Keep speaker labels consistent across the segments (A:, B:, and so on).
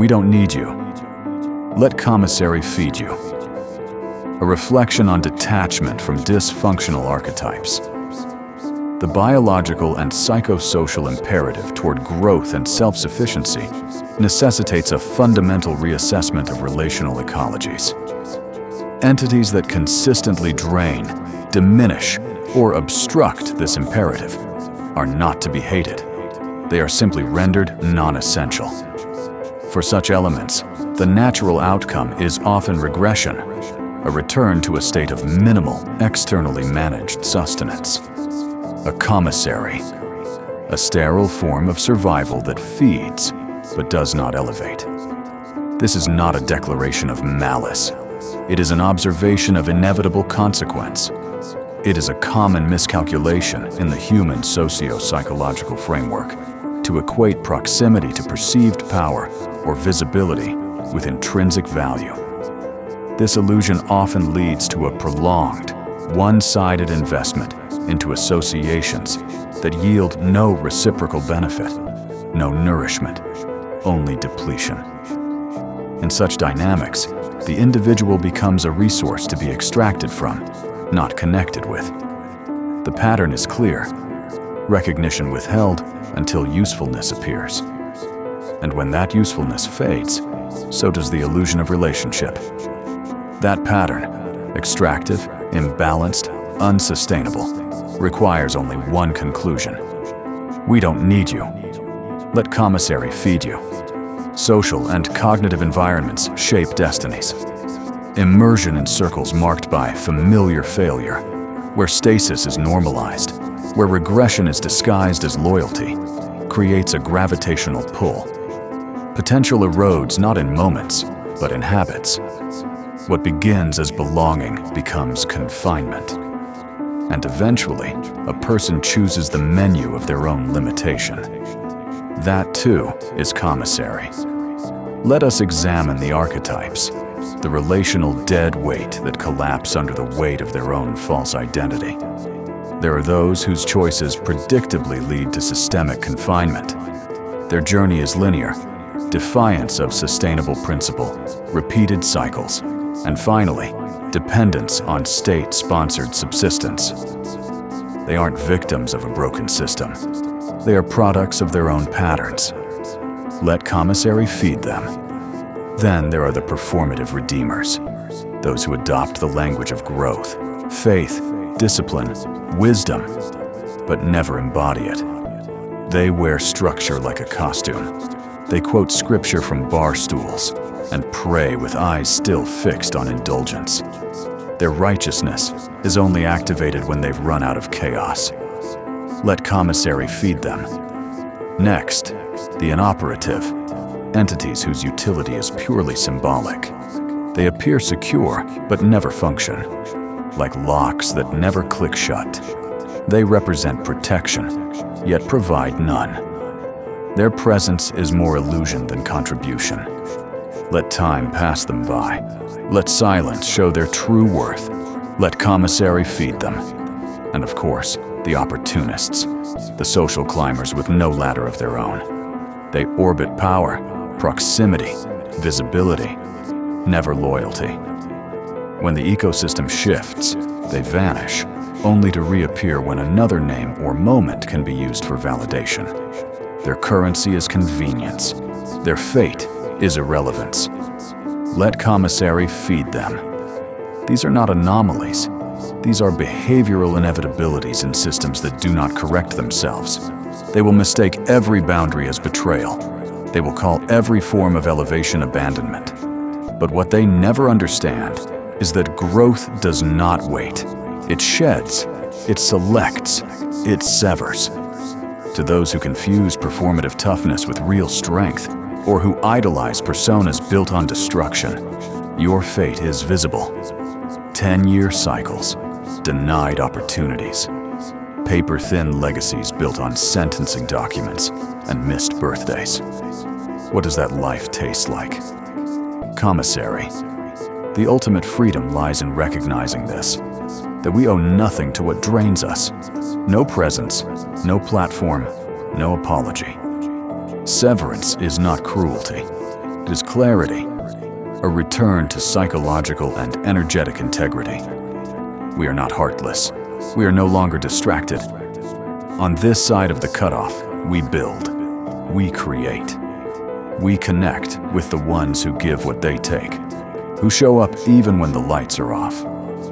A: We don't need you. Let Commissary feed you. A reflection on detachment from dysfunctional archetypes. The biological and psychosocial imperative toward growth and self-sufficiency necessitates a fundamental reassessment of relational ecologies. Entities that consistently drain, diminish, or obstruct this imperative are not to be hated. They are simply rendered non-essential. For such elements, the natural outcome is often regression, a return to a state of minimal, externally managed sustenance. A commissary, a sterile form of survival that feeds, but does not elevate. This is not a declaration of malice. It is an observation of inevitable consequence. It is a common miscalculation in the human socio-psychological framework to equate proximity to perceived power or visibility with intrinsic value. This illusion often leads to a prolonged, one-sided investment into associations that yield no reciprocal benefit, no nourishment, only depletion. In such dynamics, the individual becomes a resource to be extracted from, not connected with. The pattern is clear: recognition withheld until usefulness appears. And when that usefulness fades, so does the illusion of relationship. That pattern, extractive, imbalanced, unsustainable, requires only one conclusion. We don't need you. Let Commissary feed you. Social and cognitive environments shape destinies. Immersion in circles marked by familiar failure, where stasis is normalized, where regression is disguised as loyalty, creates a gravitational pull. Potential erodes not in moments, but in habits. What begins as belonging becomes confinement. And eventually, a person chooses the menu of their own limitation. That too is commissary. Let us examine the archetypes, the relational dead weight that collapse under the weight of their own false identity. There are those whose choices predictably lead to systemic confinement. Their journey is linear, defiance of sustainable principle, repeated cycles, and finally, dependence on state-sponsored subsistence. They aren't victims of a broken system. They are products of their own patterns. Let Commissary feed them. Then there are the performative redeemers, those who adopt the language of growth, faith, discipline, wisdom, but never embody it. They wear structure like a costume. They quote scripture from bar stools and pray with eyes still fixed on indulgence. Their righteousness is only activated when they've run out of chaos. Let Commissary feed them. Next, the inoperative, entities whose utility is purely symbolic. They appear secure, but never function, like locks that never click shut. They represent protection, yet provide none. Their presence is more illusion than contribution. Let time pass them by. Let silence show their true worth. Let Commissary feed them. And of course, the opportunists, the social climbers with no ladder of their own. They orbit power, proximity, visibility, never loyalty. When the ecosystem shifts, they vanish, only to reappear when another name or moment can be used for validation. Their currency is convenience. Their fate is irrelevance. Let Commissary feed them. These are not anomalies. These are behavioral inevitabilities in systems that do not correct themselves. They will mistake every boundary as betrayal. They will call every form of elevation abandonment. But what they never understand is that growth does not wait. It sheds, it selects, it severs. To those who confuse performative toughness with real strength, or who idolize personas built on destruction, your fate is visible. 10-year cycles, denied opportunities, paper-thin legacies built on sentencing documents and missed birthdays. What does that life taste like? Commissary. The ultimate freedom lies in recognizing this, that we owe nothing to what drains us. No presence, no platform, no apology. Severance is not cruelty. It is clarity, a return to psychological and energetic integrity. We are not heartless. We are no longer distracted. On this side of the cutoff, we build, we create. We connect with the ones who give what they take, who show up even when the lights are off,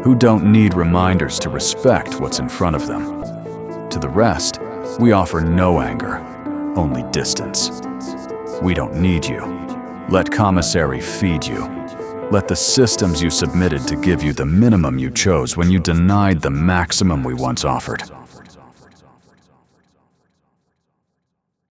A: who don't need reminders to respect what's in front of them. To the rest, we offer no anger, only distance. We don't need you. Let Commissary feed you. Let the systems you submitted to give you the minimum you chose when you denied the maximum we once offered.